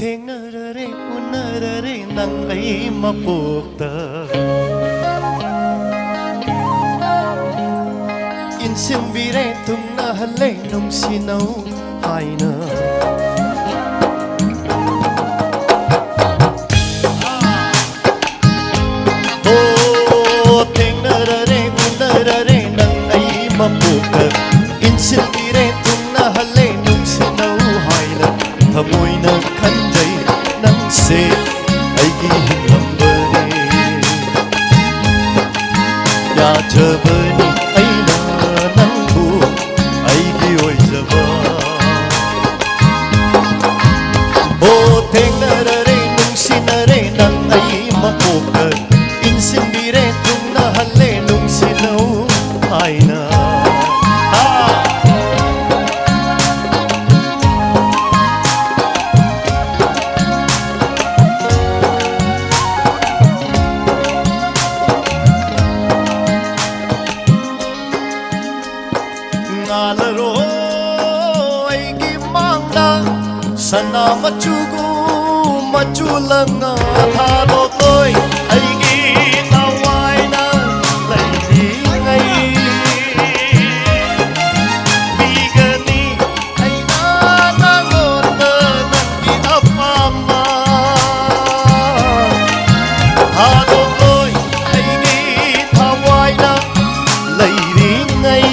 ꯊꯦꯡꯅꯔꯔꯦ ꯎꯅꯔꯔꯦ ꯅꯪ ꯑꯩ ꯃꯄꯣꯛꯇ 인심비래 둥나할래 놈시너우 하이나 오 탱나라래 우나라래 난 아이 마포카 인심비래 둥나할래 놈시너우 하이나 더모이나 간자이 낭세 아이기 힘남버니 야저버니 ꯊꯦꯡꯅꯔꯔꯦ ꯅꯨꯡꯁꯤꯅꯔꯦ ꯅꯪ ꯑꯩ ꯃꯄꯣꯛꯇ ꯏꯟꯁꯤꯟꯕꯤꯔꯦ ꯊꯨꯡꯅꯍꯜꯂꯦ ꯅꯨꯡꯁꯤꯅꯧ ꯍꯥꯏꯅ ꯉꯥꯜꯂꯔꯣ ꯑꯩꯒꯤ ꯃꯥꯡꯗ ꯁꯅꯥ ꯃꯆꯨꯒꯨꯝ machu langa thadokoi aigi tawaina lairi ngai bigani aina nangonda nangi apama thadokoi aigi tawaina lairi ngai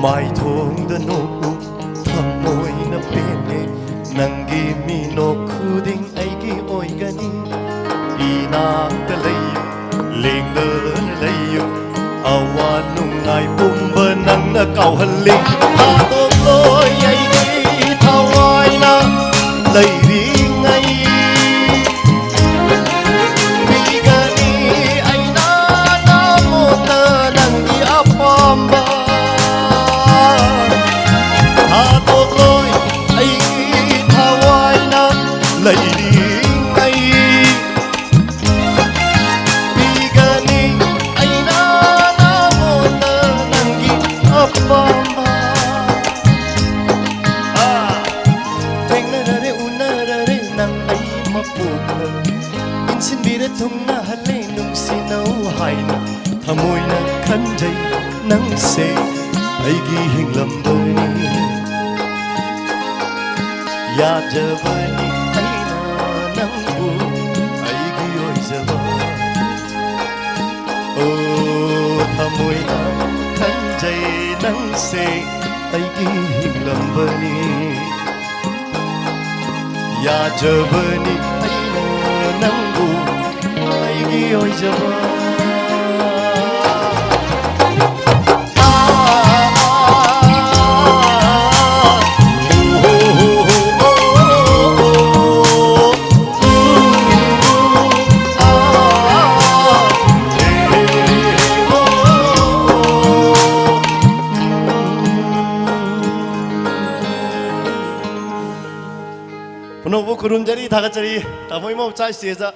mai thong da no ku thamoi na pene nangi mi no khuding aigi oi gani ina ta lei leng da lei awa nungai pumba nang na kau haling ha to loi aigi thawai na lei ri ngai bigani aina na mo ta nangi apamba lady ngai bigani aina na mona nangi apama thengnarare unarare nang ai mapuka insinbire thungna hale nungsinau haina thamoina khanjai nang se aigi hinglambani yajavani thamoina khanjai nang se aigi hinglambani yajavani aina nangu aigi oijava Puno bu kurun jari, thagat jari, tamoy mau cai siya.